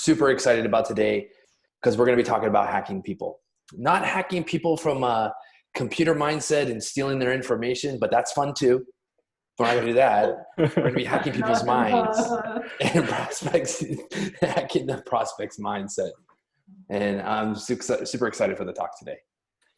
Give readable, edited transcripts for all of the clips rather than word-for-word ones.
super excited about today because we're going to be talking about hacking people. Not hacking people from a computer mindset and stealing their information, but that's fun too. We're not going to do that. We're going to be hacking people's minds and prospects, hacking the prospect's mindset. And I'm super excited for the talk today.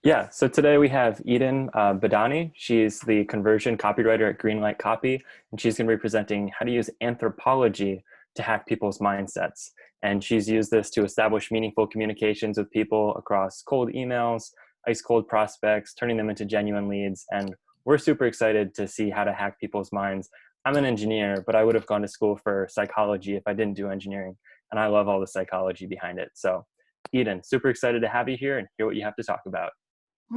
Yeah, so today we have Eden Bidani. She's the conversion copywriter at Greenlight Copy, and she's going to be presenting how to use anthropology to hack people's mindsets. And she's used this to establish meaningful communications with people across cold emails, ice cold prospects, turning them into genuine leads. And we're super excited to see how to hack people's minds. I'm an engineer, but I would have gone to school for psychology if I didn't do engineering. And I love all the psychology behind it. So Eden, super excited to have you here and hear what you have to talk about.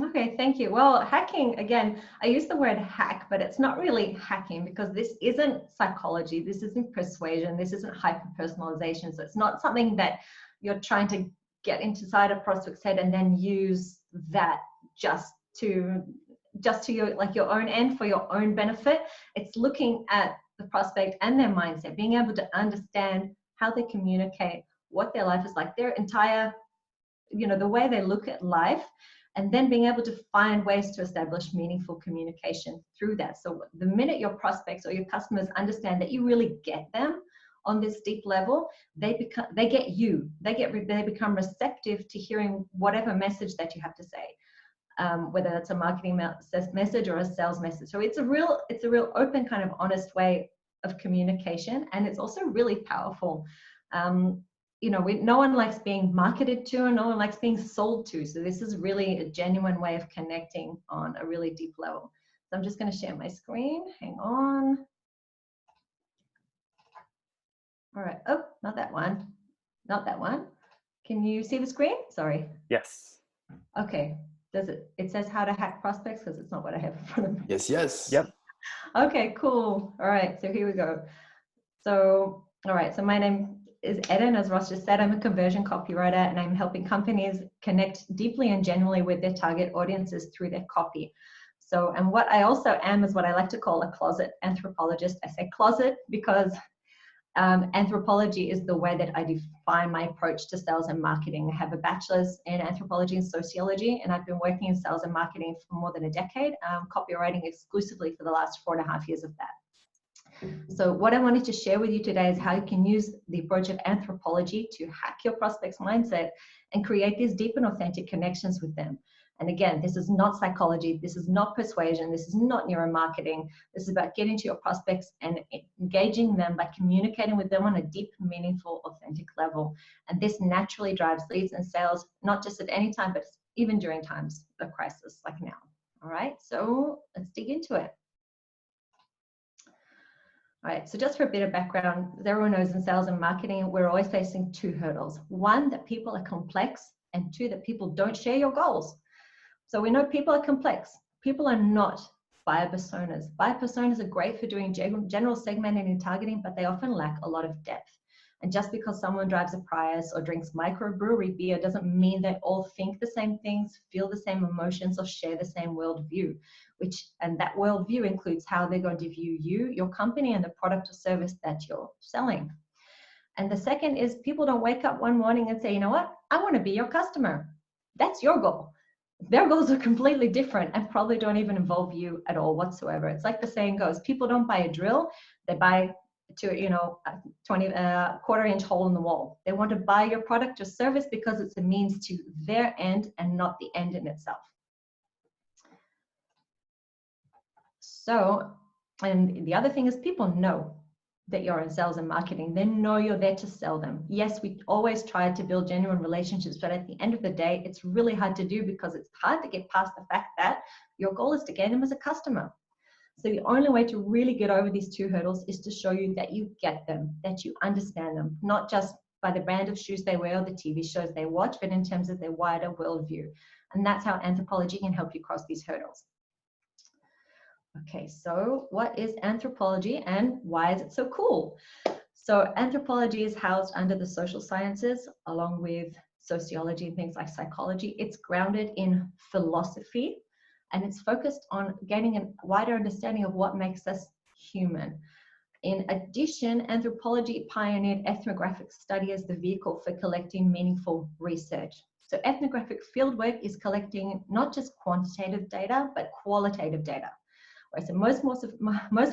Okay, thank you. Well, hacking, again, I use the word hack, but it's not really hacking because this isn't psychology, this isn't persuasion, this isn't hyper-personalization. So it's not something that you're trying to get inside a prospect's head and then use that just to your your own end for your own benefit. It's looking at the prospect and their mindset, being able to understand how they communicate, what their life is like, their entire, the way they look at life, and then being able to find ways to establish meaningful communication through that. So the minute your prospects or your customers understand that you really get them on this deep level, they get you. They become receptive to hearing whatever message that you have to say, whether that's a marketing message or a sales message. So it's a real open, kind of honest way of communication, and it's also really powerful. No one likes being marketed to and no one likes being sold to. So this is really a genuine way of connecting on a really deep level. So I'm just going to share my screen. Hang on. All right. Oh, not that one. Not that one. Can you see the screen? Sorry. Yes. Okay. It says how to hack prospects because it's not what I have in front of me. Yes. Yep. Okay, cool. All right. So here we go. So, all right. So my name is Eden, as Ross just said. I'm a conversion copywriter and I'm helping companies connect deeply and genuinely with their target audiences through their copy. So, and what I also am is what I like to call a closet anthropologist. I say closet because anthropology is the way that I define my approach to sales and marketing. I have a bachelor's in anthropology and sociology, and I've been working in sales and marketing for more than a decade, copywriting exclusively for the last 4.5 years of that. So what I wanted to share with you today is how you can use the approach of anthropology to hack your prospect's mindset and create these deep and authentic connections with them. And again, this is not psychology, this is not persuasion, this is not neuromarketing. This is about getting to your prospects and engaging them by communicating with them on a deep, meaningful, authentic level. And this naturally drives leads and sales, not just at any time, but even during times of crisis like now. All right, so let's dig into it. All right, so just for a bit of background, as everyone knows, in sales and marketing, we're always facing two hurdles. One, that people are complex, and two, that people don't share your goals. So we know people are complex. People are not buyer personas. Buyer personas are great for doing general segmenting and targeting, but they often lack a lot of depth. And just because someone drives a Prius or drinks microbrewery beer doesn't mean they all think the same things, feel the same emotions, or share the same worldview. And that worldview includes how they're going to view you, your company, and the product or service that you're selling. And the second is people don't wake up one morning and say, you know what, I want to be your customer. That's your goal. Their goals are completely different and probably don't even involve you at all whatsoever. It's like the saying goes, people don't buy a drill, they buy a quarter-inch hole in the wall. They want to buy your product or service because it's a means to their end and not the end in itself. So, and the other thing is people know that you're in sales and marketing. They know you're there to sell them. Yes, we always try to build genuine relationships, but at the end of the day, it's really hard to do because it's hard to get past the fact that your goal is to gain them as a customer. So the only way to really get over these two hurdles is to show you that you get them, that you understand them, not just by the brand of shoes they wear or the TV shows they watch, but in terms of their wider worldview. And that's how anthropology can help you cross these hurdles. Okay, so what is anthropology and why is it so cool? So anthropology is housed under the social sciences along with sociology and things like psychology. It's grounded in philosophy and it's focused on gaining a wider understanding of what makes us human. In addition, anthropology pioneered ethnographic study as the vehicle for collecting meaningful research. So ethnographic fieldwork is collecting not just quantitative data, but qualitative data. Right? So most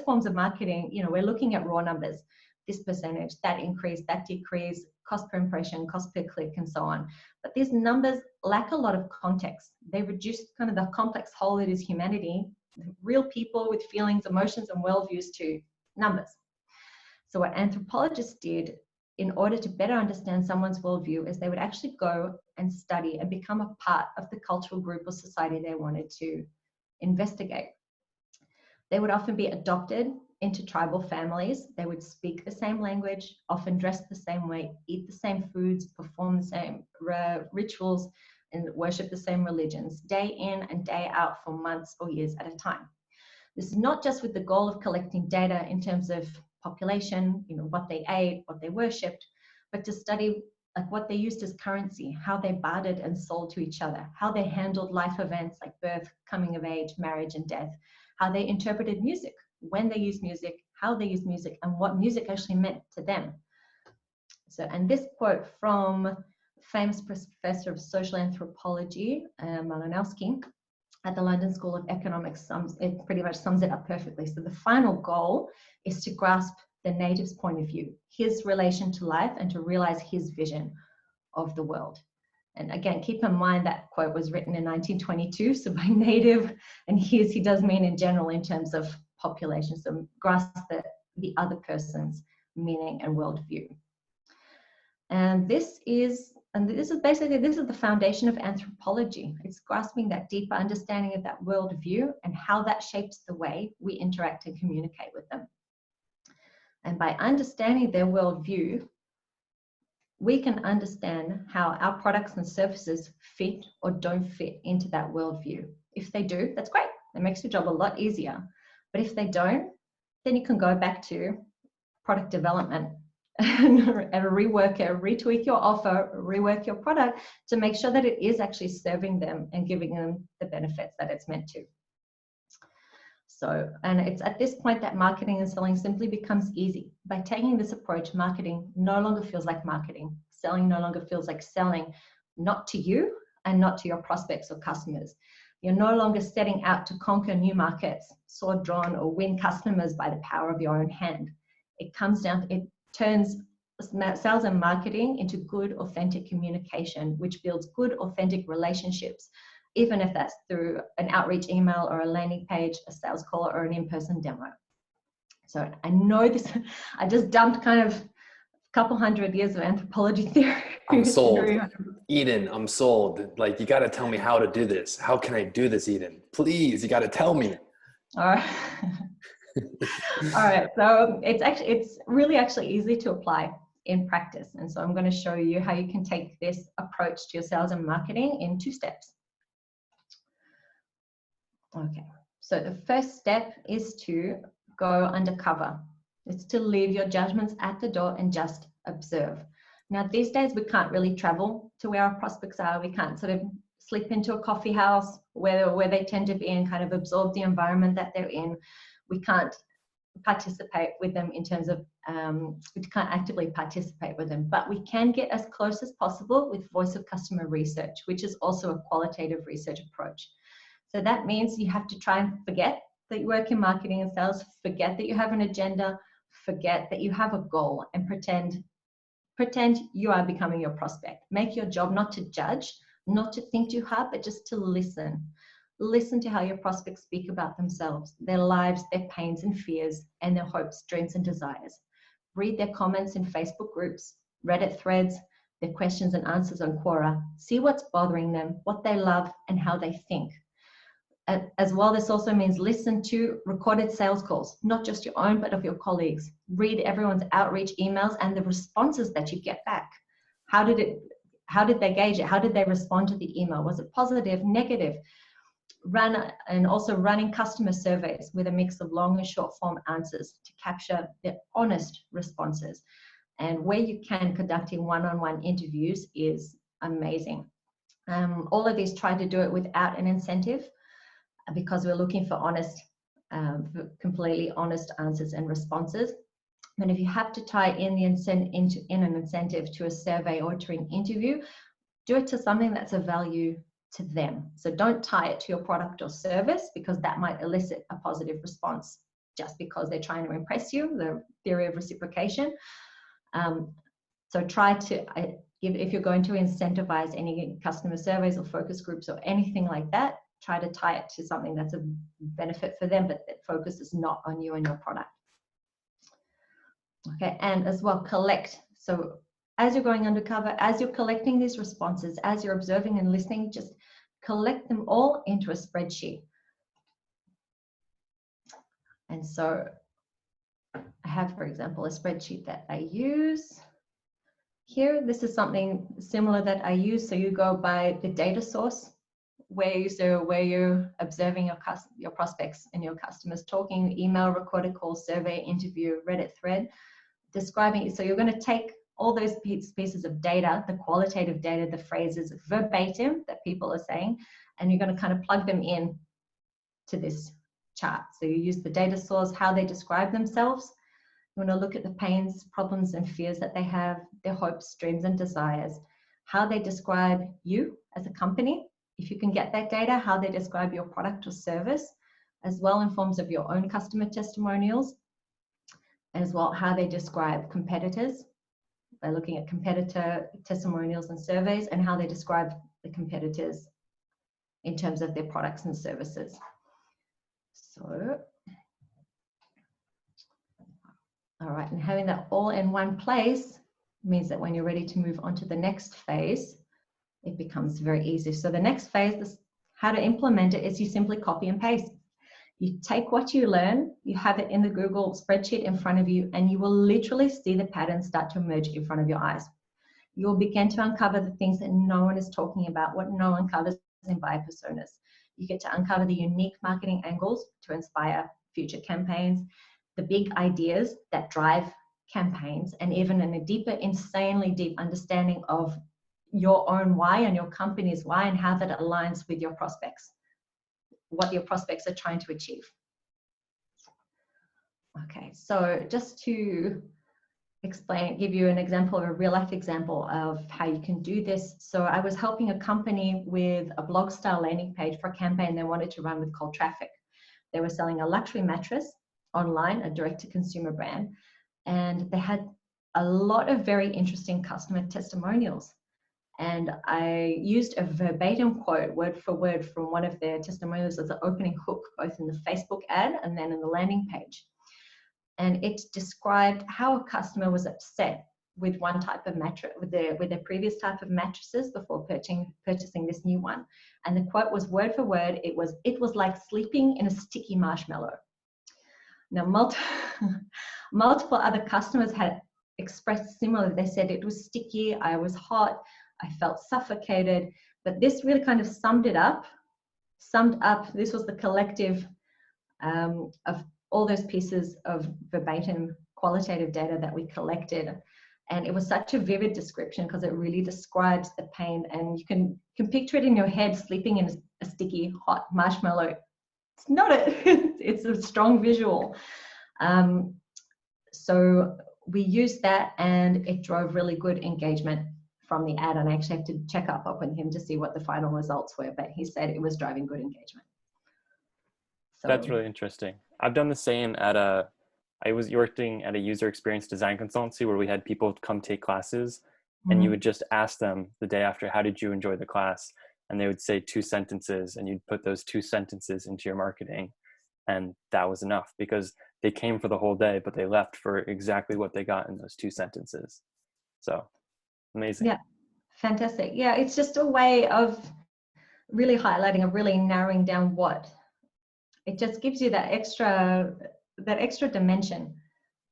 forms of marketing, we're looking at raw numbers, this percentage, that increase, that decrease, cost per impression, cost per click, and so on. But these numbers lack a lot of context. They reduce kind of the complex whole that is humanity, real people with feelings, emotions, and worldviews to numbers. So what anthropologists did in order to better understand someone's worldview is they would actually go and study and become a part of the cultural group or society they wanted to investigate. They would often be adopted into tribal families. They would speak the same language, often dress the same way, eat the same foods, perform the same rituals, and worship the same religions, day in and day out for months or years at a time. This is not just with the goal of collecting data in terms of population, what they ate, what they worshipped, but to study like what they used as currency, how they bartered and sold to each other, how they handled life events like birth, coming of age, marriage, and death, how they interpreted music, when they used music, how they used music, and what music actually meant to them. So, and this quote from famous professor of social anthropology, Malinowski, at the London School of Economics, it pretty much sums it up perfectly. So the final goal is to grasp the native's point of view, his relation to life, and to realize his vision of the world. And again, keep in mind that quote was written in 1922, so by native and his, he does mean in general in terms of population, so grasp the other person's meaning and worldview. And this is the foundation of anthropology. It's grasping that deeper understanding of that worldview and how that shapes the way we interact and communicate with them. And by understanding their worldview, we can understand how our products and services fit or don't fit into that worldview. If they do, that's great. It makes your job a lot easier. But if they don't, then you can go back to product development and rework it, retweak your offer, rework your product to make sure that it is actually serving them and giving them the benefits that it's meant to. So, and it's at this point that marketing and selling simply becomes easy. By taking this approach, marketing no longer feels like marketing. Selling no longer feels like selling, not to you and not to your prospects or customers. You're no longer setting out to conquer new markets, sword drawn, or win customers by the power of your own hand. It turns sales and marketing into good, authentic communication, which builds good, authentic relationships, even if that's through an outreach email or a landing page, a sales call, or an in-person demo. So I know this, I just dumped kind of a couple hundred years of anthropology theory. I'm sold. Eden, I'm sold. Like, you got to tell me how to do this. How can I do this, Eden? Please, you got to tell me. All right. All right, so it's really actually easy to apply in practice. And so I'm going to show you how you can take this approach to your sales and marketing in 2 steps. Okay, so the first step is to go undercover. It's to leave your judgments at the door and just observe. Now, these days we can't really travel to where our prospects are. We can't sort of slip into a coffee house where they tend to be and kind of absorb the environment that they're in. We can't participate with them in terms of, we can't actively participate with them, but we can get as close as possible with voice of customer research, which is also a qualitative research approach. So that means you have to try and forget that you work in marketing and sales, forget that you have an agenda, forget that you have a goal, and pretend you are becoming your prospect. Make your job not to judge, not to think too hard, but just to listen. Listen to how your prospects speak about themselves, their lives, their pains and fears, and their hopes, dreams, and desires. Read their comments in Facebook groups, Reddit threads, their questions and answers on Quora. See what's bothering them, what they love, and how they think. As well, this also means listen to recorded sales calls, not just your own, but of your colleagues. Read everyone's outreach emails and the responses that you get back. How did they gauge it? How did they respond to the email? Was it positive, negative? Running customer surveys with a mix of long and short form answers to capture the honest responses. And where you can, conducting one-on-one interviews is amazing. All of these try to do it without an incentive, because we're looking for honest, completely honest answers and responses. And if you have to tie in the in an incentive to a survey or to an interview, do it to something that's of value to them. So don't tie it to your product or service, because that might elicit a positive response just because they're trying to impress you, the theory of reciprocation. So try to, if you're going to incentivize any customer surveys or focus groups or anything like that, try to tie it to something that's a benefit for them, but that focuses not on you and your product. Okay, and as well, collect. So as you're going undercover, as you're collecting these responses, as you're observing and listening, just collect them all into a spreadsheet. And so I have, for example, a spreadsheet that I use here. This is something similar that I use. So you go by the data source, where you're observing your prospects and your customers talking, email, recorded call, survey, interview, Reddit thread, describing. So you're going to take all those pieces of data, the qualitative data, the phrases verbatim that people are saying, and you're going to kind of plug them in to this chart. So you use the data source, how they describe themselves. You want to look at the pains, problems, and fears that they have, their hopes, dreams, and desires, how they describe you as a company. If you can get that data, how they describe your product or service, as well in forms of your own customer testimonials, as well how they describe competitors by looking at competitor testimonials and surveys, and how they describe the competitors in terms of their products and services. So, all right, and having that all in one place means that when you're ready to move on to the next phase, it becomes very easy. So the next phase, how to implement it, is you simply copy and paste. You take what you learn, you have it in the Google spreadsheet in front of you, and you will literally see the patterns start to emerge in front of your eyes. You will begin to uncover the things that no one is talking about, what no one covers in buyer personas. You get to uncover the unique marketing angles to inspire future campaigns, the big ideas that drive campaigns, and even in a deeper, insanely deep understanding of your own why and your company's why, and how that aligns with your prospects, what your prospects are trying to achieve. Okay, so just to explain, give you an example, a real life example of how you can do this. So I was helping a company with a blog style landing page for a campaign they wanted to run with cold traffic. They were selling a luxury mattress online, a direct to consumer brand, and they had a lot of very interesting customer testimonials. And I used a verbatim quote, word for word, from one of their testimonials as an opening hook, both in the Facebook ad and then in the landing page. And it described how a customer was upset with one type of mattress, with their previous type of mattresses before purchasing this new one. And the quote was word for word, it was like sleeping in a sticky marshmallow. Now, multiple other customers had expressed similar. They said it was sticky, I was hot, I felt suffocated, but this really kind of summed up. This was the collective of all those pieces of verbatim qualitative data that we collected. And it was such a vivid description because it really describes the pain, and you can picture it in your head, sleeping in a sticky hot marshmallow. It's not it's a strong visual. So we used that, and it drove really good engagement from the ad, and I actually have to check up with him to see what the final results were, but he said it was driving good engagement. So that's really interesting. I've done the same I was working at a user experience design consultancy where we had people come take classes, and you would just ask them the day after, how did you enjoy the class? And they would say 2 sentences, and you'd put those 2 sentences into your marketing. And that was enough, because they came for the whole day, but they left for exactly what they got in those 2 sentences. So amazing. Yeah, fantastic. Yeah, it's just a way of really highlighting, of really narrowing down what. It just gives you that extra dimension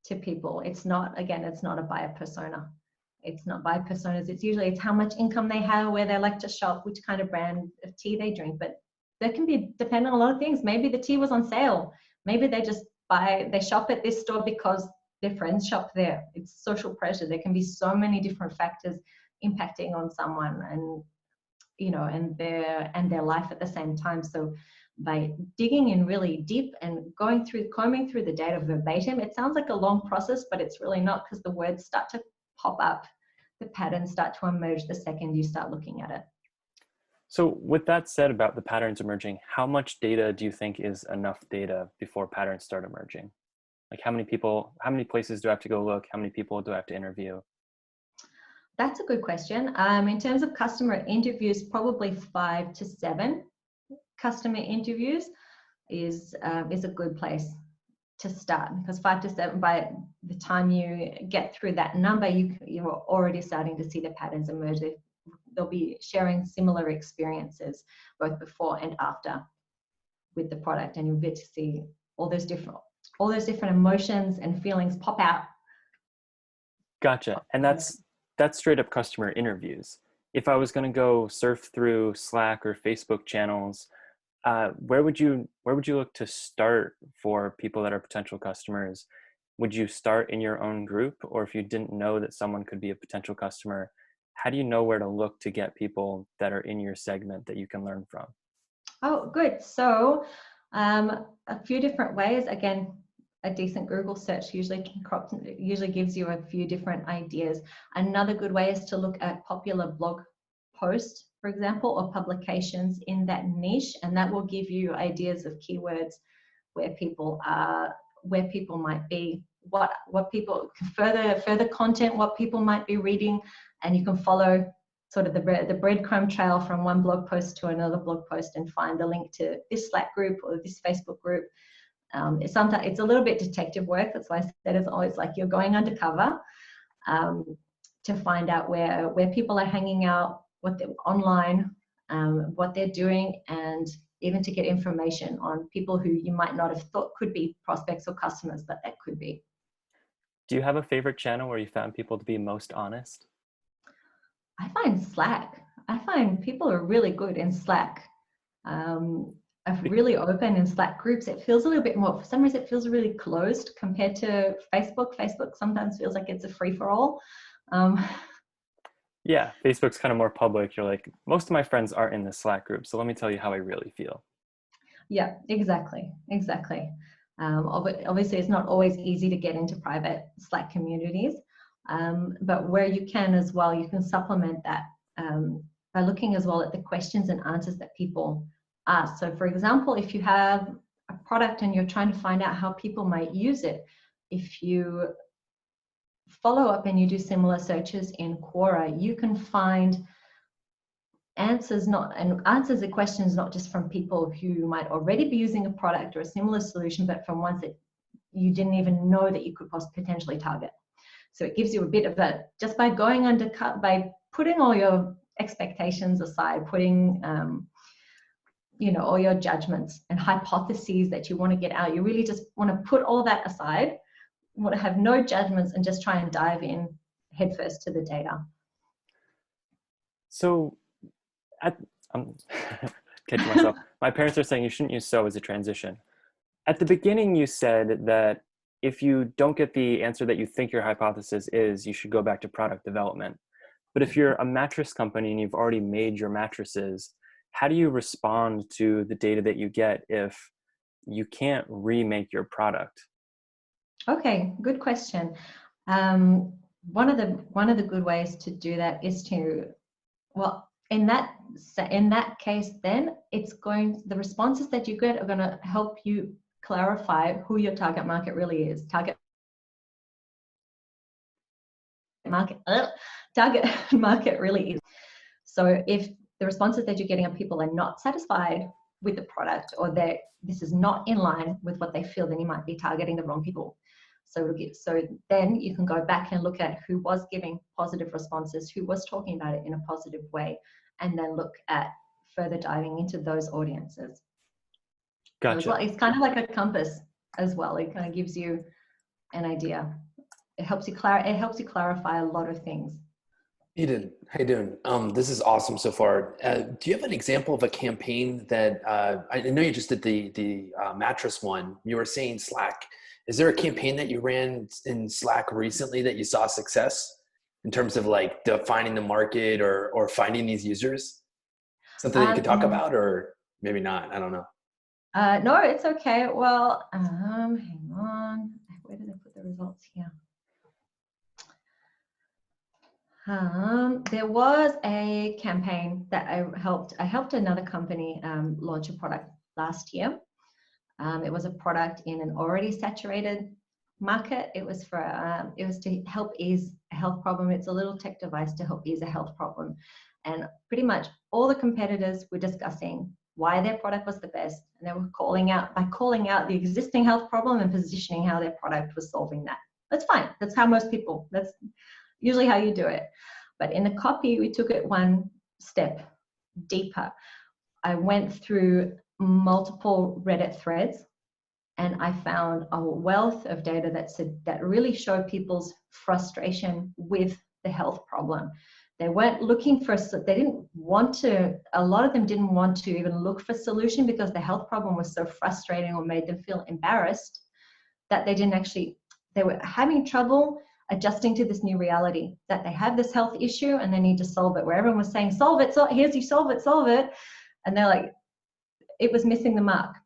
to people. It's not a buyer persona. It's not buyer personas. It's how much income they have, where they like to shop, which kind of brand of tea they drink. But that can be dependent on a lot of things. Maybe the tea was on sale. Maybe they shop at this store because their friends shop there. It's social pressure. There can be so many different factors impacting on someone, and and their life at the same time. So by digging in really deep and combing through the data verbatim, it sounds like a long process, but it's really not, because the words start to pop up, the patterns start to emerge the second you start looking at it. So with that said about the patterns emerging, how much data do you think is enough data before patterns start emerging? Like how many places do I have to go look? How many people do I have to interview? That's a good question. In terms of customer interviews, probably 5 to 7 customer interviews is a good place to start, because 5 to 7, by the time you get through that number, you're already starting to see the patterns emerge. They'll be sharing similar experiences both before and after with the product, and you'll get to see all those different emotions and feelings pop out. Gotcha. And that's straight up customer interviews. If I was going to go surf through Slack or Facebook channels, where would you look to start for people that are potential customers? Would you start in your own group, or if you didn't know that someone could be a potential customer, how do you know where to look to get people that are in your segment that you can learn from? Oh, good. So a few different ways. Again, a decent Google search usually gives you a few different ideas. Another good way is to look at popular blog posts, for example, or publications in that niche, and that will give you ideas of keywords where people might be, what people further content, what people might be reading, and you can follow sort of the breadcrumb trail from one blog post to another blog post and find the link to this Slack group or this Facebook group. It's a little bit detective work. That's why I said it's always like you're going undercover to find out where people are hanging out, what they're online, what they're doing, and even to get information on people who you might not have thought could be prospects or customers, but that could be. Do you have a favorite channel where you found people to be most honest? I find Slack. I find people are really good in Slack. Are really open in Slack groups. It feels a little bit more, for some reason, it feels really closed compared to Facebook. Facebook sometimes feels like it's a free-for-all. Yeah, Facebook's kind of more public. You're like, most of my friends aren't in the Slack group, so let me tell you how I really feel. Yeah, exactly. Obviously, it's not always easy to get into private Slack communities, but where you can as well, you can supplement that by looking as well at the questions and answers that people ask. So for example, if you have a product and you're trying to find out how people might use it, if you follow up and you do similar searches in Quora, you can find answers to questions not just from people who might already be using a product or a similar solution, but from ones that you didn't even know that you could potentially target. So it gives you a bit of a, just by going undercut, by putting all your expectations aside, putting all your judgments and hypotheses that you want to get out, you really just want to put all that aside. You want to have no judgments and just try and dive in headfirst to the data. So I'm catching myself. My parents are saying you shouldn't use so as a transition. At the beginning, you said that if you don't get the answer that you think your hypothesis is, you should go back to product development. But if you're a mattress company and you've already made your mattresses, how do you respond to the data that you get if you can't remake your product? Okay, good question. One of the good ways to do that is to, well, in that case, then the responses that you get are going to help you clarify who your target market really is. Target market really is. So if the responses that you're getting are people are not satisfied with the product, or this is not in line with what they feel, then you might be targeting the wrong people. So then you can go back and look at who was giving positive responses, who was talking about it in a positive way, and then look at further diving into those audiences. Gotcha. So it's kind of like a compass as well. It kind of gives you an idea. It helps you clarify a lot of things. Eden, how you doing? This is awesome so far. Do you have an example of a campaign that I know you just did the mattress one? You were saying Slack. Is there a campaign that you ran in Slack recently that you saw success in terms of like defining the market or finding these users? Something that you could talk about, or maybe not? I don't know. No, it's okay. Well, hang on. Where did I put the results here? There was a campaign that I helped another company launch a product last year. It was a product in an already saturated market. It was to help ease a health problem. It's a little tech device to help ease a health problem. And pretty much all the competitors were discussing why their product was the best. And they were calling out the existing health problem and positioning how their product was solving that. That's fine. That's usually how you do it. But in the copy, we took it one step deeper. I went through multiple Reddit threads and I found a wealth of data that really showed people's frustration with the health problem. They weren't looking for, a lot of them didn't want to even look for a solution because the health problem was so frustrating or made them feel embarrassed that they were having trouble adjusting to this new reality that they have this health issue and they need to solve it, where everyone was saying, solve it, solve it. And they're like, it was missing the mark.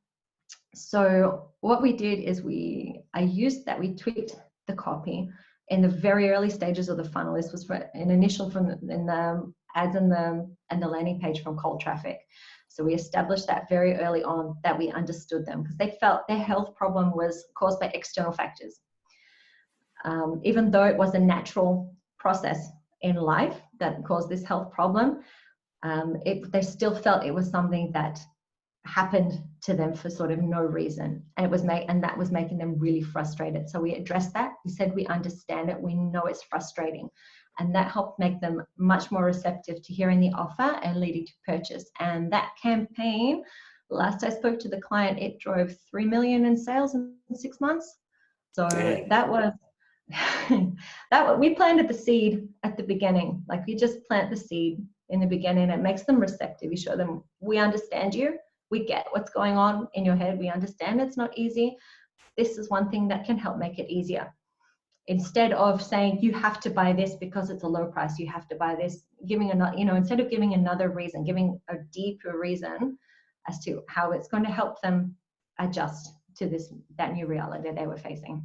So what we did is we tweaked the copy in the very early stages of the funnel. This was in the ads and the landing page from cold traffic. So we established that very early on that we understood them because they felt their health problem was caused by external factors. Even though it was a natural process in life that caused this health problem, they still felt it was something that happened to them for sort of no reason, and that was making them really frustrated. So we addressed that. We said we understand it, we know it's frustrating, and that helped make them much more receptive to hearing the offer and leading to purchase. And that campaign, last I spoke to the client, it drove 3 million in sales in 6 months. So Dang. that was we planted the seed at the beginning. Like, you just plant the seed in the beginning. It makes them receptive. You show them, we understand you. We get what's going on in your head. We understand it's not easy. This is one thing that can help make it easier. Instead of saying you have to buy this because it's a low price, you have to buy this, instead of giving another reason, giving a deeper reason as to how it's going to help them adjust to that new reality they were facing.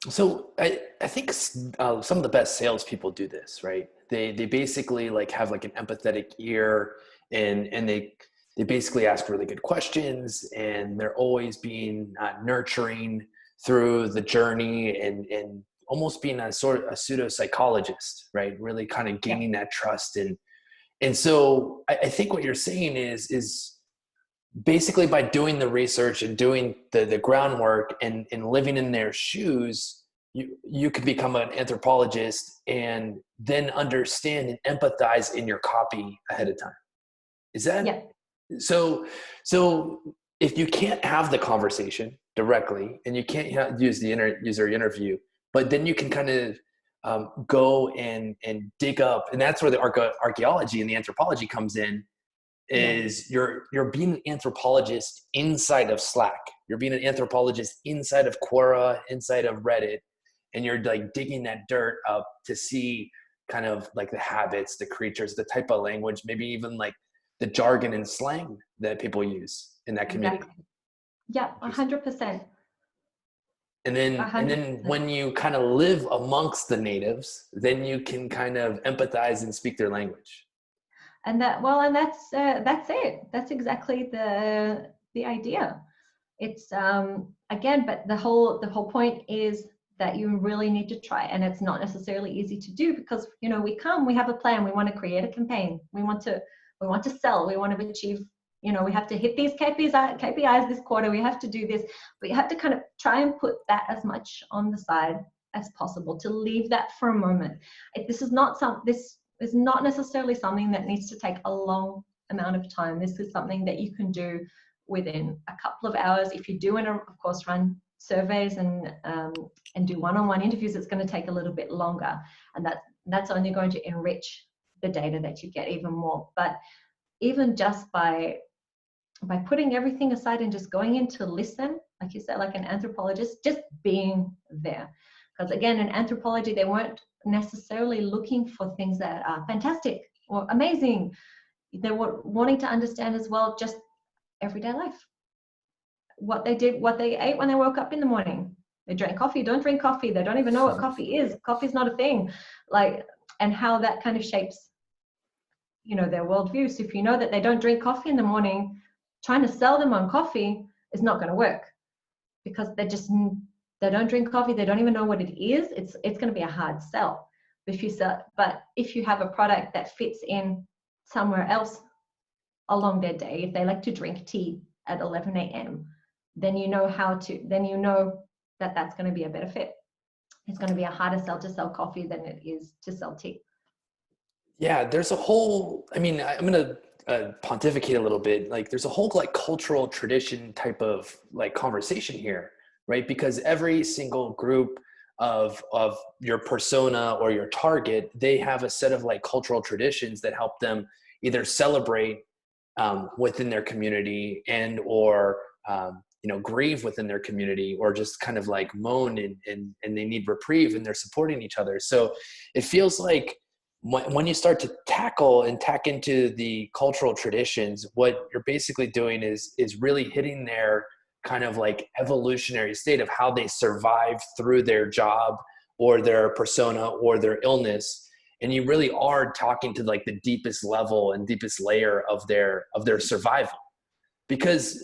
So I think some of the best salespeople do this, right? They basically have an empathetic ear, and they basically ask really good questions, and they're always being nurturing through the journey, and almost being a pseudo psychologist, right? Really kind of gaining that trust, and so I think what you're saying is basically by doing the research and doing the groundwork and living in their shoes, you can become an anthropologist and then understand and empathize in your copy ahead of time. Is that? Yeah. So if you can't have the conversation directly and you can't use the user interview, but then you can kind of go and dig up, and that's where the archaeology and the anthropology comes in. Is you're being an anthropologist inside of Slack. You're being an anthropologist inside of Quora, inside of Reddit, and you're digging that dirt up to see kind of the habits, the creatures, the type of language, maybe even the jargon and slang that people use in that community. Exactly. Yeah, 100%. And then when you kind of live amongst the natives, then you can kind of empathize and speak their language. And that's it. That's exactly the idea. It's again, but the whole point is that you really need to try, and it's not necessarily easy to do because we have a plan, we want to create a campaign, we want to sell, we want to achieve, we have to hit these KPIs this quarter, we have to do this, but you have to kind of try and put that as much on the side as possible to leave that for a moment. This is not necessarily something that needs to take a long amount of time. This is something that you can do within a couple of hours. If you do want to, of course, run surveys and do one-on-one interviews, it's going to take a little bit longer, and that's only going to enrich the data that you get even more. But even just by putting everything aside and just going in to listen, like you said, like an anthropologist, just being there. Because again, in anthropology, they weren't necessarily looking for things that are fantastic or amazing. they were wanting to understand as well just everyday life, what they did, what they ate when they woke up in the morning. They drank coffee, don't drink coffee, they don't even know what coffee is. Coffee's not a thing. Like, and how that kind of shapes, you know, their worldview. So if you know that they don't drink coffee in the morning, trying to sell them on coffee is not going to work, because they don't drink coffee, they don't even know what it is. It's going to be a hard sell. But if you have a product that fits in somewhere else along their day, if they like to drink tea at 11 a.m., then you know that that's going to be a better fit. It's going to be a harder sell to sell coffee than it is to sell tea. Yeah, there's a whole, I mean, I'm going to pontificate a little bit. Like, there's a whole like cultural tradition type of like conversation here, right? Because every single group of your persona or your target, they have a set of like cultural traditions that help them either celebrate within their community and or you know, grieve within their community, or just kind of like moan and they need reprieve, and they're supporting each other. So it feels like when you start to tackle and tack into the cultural traditions, what you're basically doing is really hitting their kind of like evolutionary state of how they survive through their job or their persona or their illness. And you really are talking to like the deepest level and deepest layer of their survival, because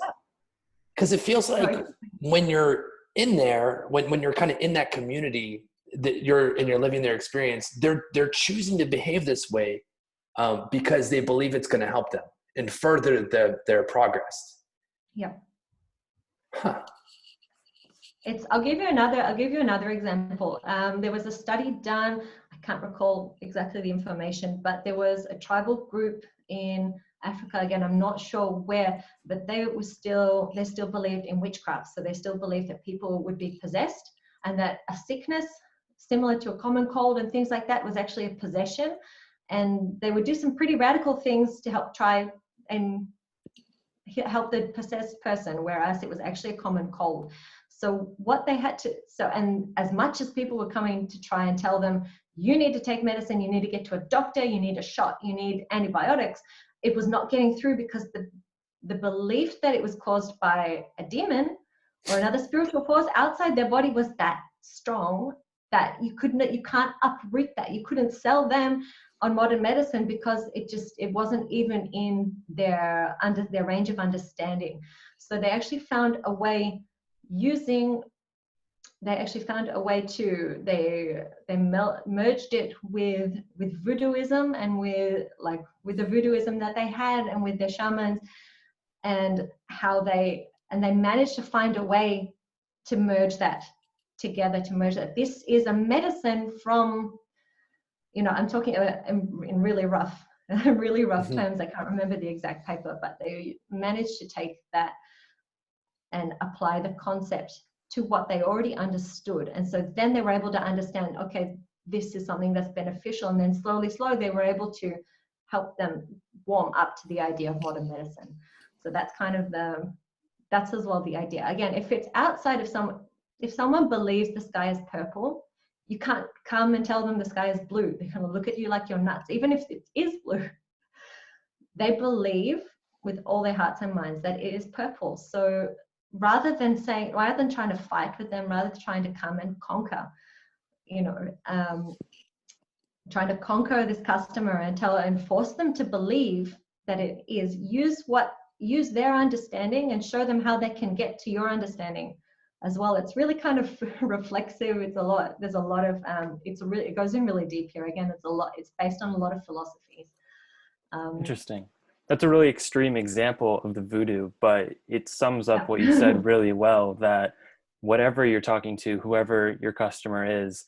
it feels like when you're in there, when you're kind of in that community that you're living their experience, they're choosing to behave this way because they believe it's going to help them and further their progress. Yeah. Huh. I'll give you another example. There was a study done. I can't recall exactly the information, but there was a tribal group in Africa. Again, I'm not sure where, but they still believed in witchcraft. So they still believed that people would be possessed, and that a sickness similar to a common cold and things like that was actually a possession. And they would do some pretty radical things to help try and help the possessed person, whereas it was actually a common cold. So what they had to, and as much as people were coming to try and tell them, you need to take medicine, you need to get to a doctor, you need a shot, you need antibiotics, it was not getting through, because the belief that it was caused by a demon or another spiritual force outside their body was that strong that you can't uproot that. You couldn't sell them on modern medicine, because it wasn't even in their range of understanding. So they actually found a way they merged it with voodooism, and with the voodooism that they had, and with their shamans, and they managed to find a way to merge that together, this is a medicine from, I'm talking in really rough Mm-hmm. terms. I can't remember the exact paper, but they managed to take that and apply the concept to what they already understood. And so then they were able to understand, okay, this is something that's beneficial. And then slowly, they were able to help them warm up to the idea of modern medicine. So that's kind of that's as well the idea. Again, if it's outside of if someone believes the sky is purple, you can't come and tell them the sky is blue. They're going to look at you like you're nuts, even if it is blue. They believe with all their hearts and minds that it is purple. So rather than trying to fight with them, rather than trying to come and conquer, trying to conquer this customer and force them to believe that it is, use their understanding and show them how they can get to your understanding as well. It's really kind of reflexive. There's a lot of it goes in really deep here. Again, it's based on a lot of philosophies. Interesting. That's a really extreme example of the voodoo, but it sums up what you said really well, that whatever you're talking to, whoever your customer is,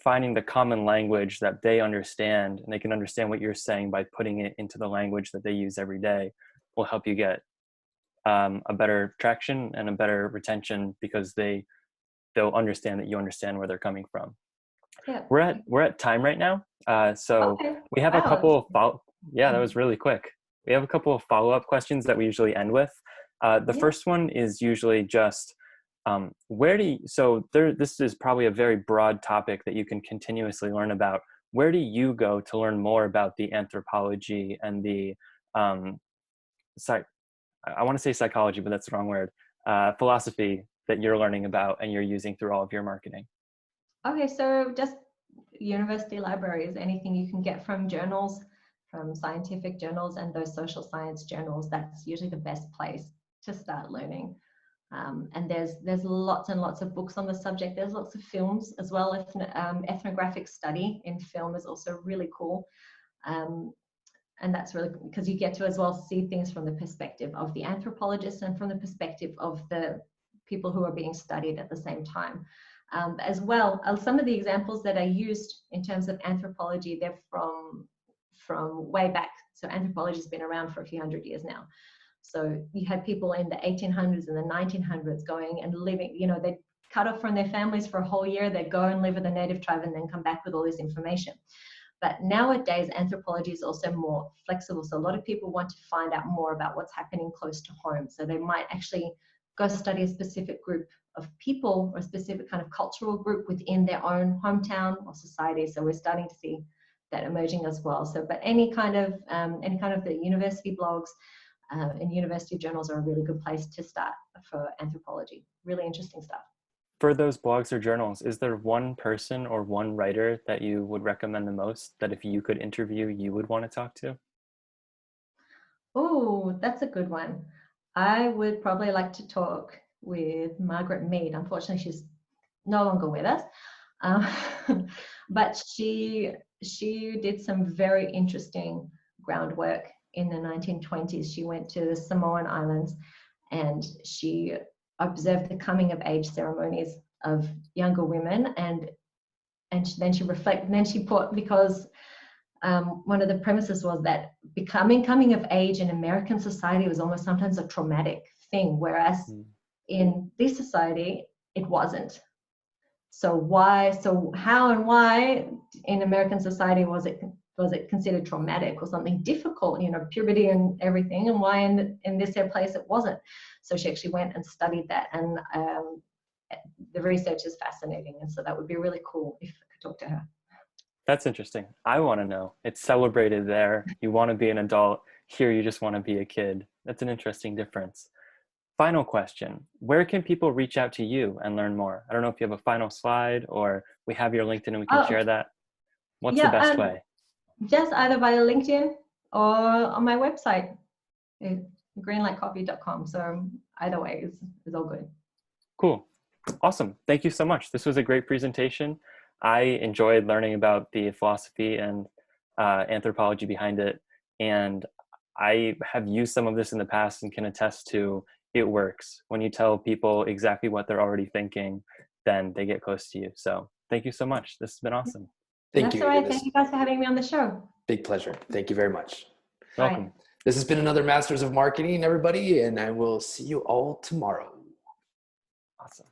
finding the common language that they understand, and they can understand what you're saying by putting it into the language that they use every day, will help you get a better traction and a better retention, because they'll understand that you understand where they're coming from. Yeah. We're at time right now, so we have a couple of that was really quick. We have a couple of follow-up questions that we usually end with. The first one is usually just this is probably a very broad topic that you can continuously learn about. Where do you go to learn more about the anthropology and the I want to say psychology, but that's the wrong word, philosophy that you're learning about and you're using through all of your marketing? Okay, so just university libraries, anything you can get from journals, from scientific journals and those social science journals, that's usually the best place to start learning. And there's lots and lots of books on the subject. There's lots of films as well. Ethnographic study in film is also really cool. And that's really because you get to as well see things from the perspective of the anthropologists and from the perspective of the people who are being studied at the same time. As well, some of the examples that I used in terms of anthropology, they're from way back. So anthropology has been around for a few hundred years now. So you had people in the 1800s and the 1900s going and living, you know, they'd cut off from their families for a whole year, they'd go and live with a native tribe and then come back with all this information. But nowadays, anthropology is also more flexible. So a lot of people want to find out more about what's happening close to home. So they might actually go study a specific group of people or a specific kind of cultural group within their own hometown or society. So we're starting to see that emerging as well. So, but any kind of the university blogs and university journals are a really good place to start for anthropology. Really interesting stuff. For those blogs or journals, is there one person or one writer that you would recommend the most that if you could interview, you would want to talk to? Oh, that's a good one. I would probably like to talk with Margaret Mead. Unfortunately, she's no longer with us. But she did some very interesting groundwork in the 1920s. She went to the Samoan Islands and she observed the coming of age ceremonies of younger women, and then she put, because one of the premises was that coming of age in American society was almost sometimes a traumatic thing, whereas in this society it wasn't. So how and why in American society was it considered traumatic or something difficult, you know, puberty and everything, and why in this place it wasn't? So she actually went and studied that, and the research is fascinating, and so that would be really cool if I could talk to her. That's interesting. I want to know. It's celebrated there. You want to be an adult. Here you just want to be a kid. That's an interesting difference. Final question. Where can people reach out to you and learn more? I don't know if you have a final slide or we have your LinkedIn and we can share that. What's the best way? Just either via LinkedIn or on my website, greenlightcopy.com. So either way is all good. Cool. Awesome. Thank you so much. This was a great presentation. I enjoyed learning about the philosophy and anthropology behind it. And I have used some of this in the past and can attest to it works. When you tell people exactly what they're already thinking, then they get close to you. So thank you so much. This has been awesome. That's all right. Thank you guys for having me on the show. Big pleasure. Thank you very much. Welcome. Bye. This has been another Masters of Marketing, everybody, and I will see you all tomorrow. Awesome.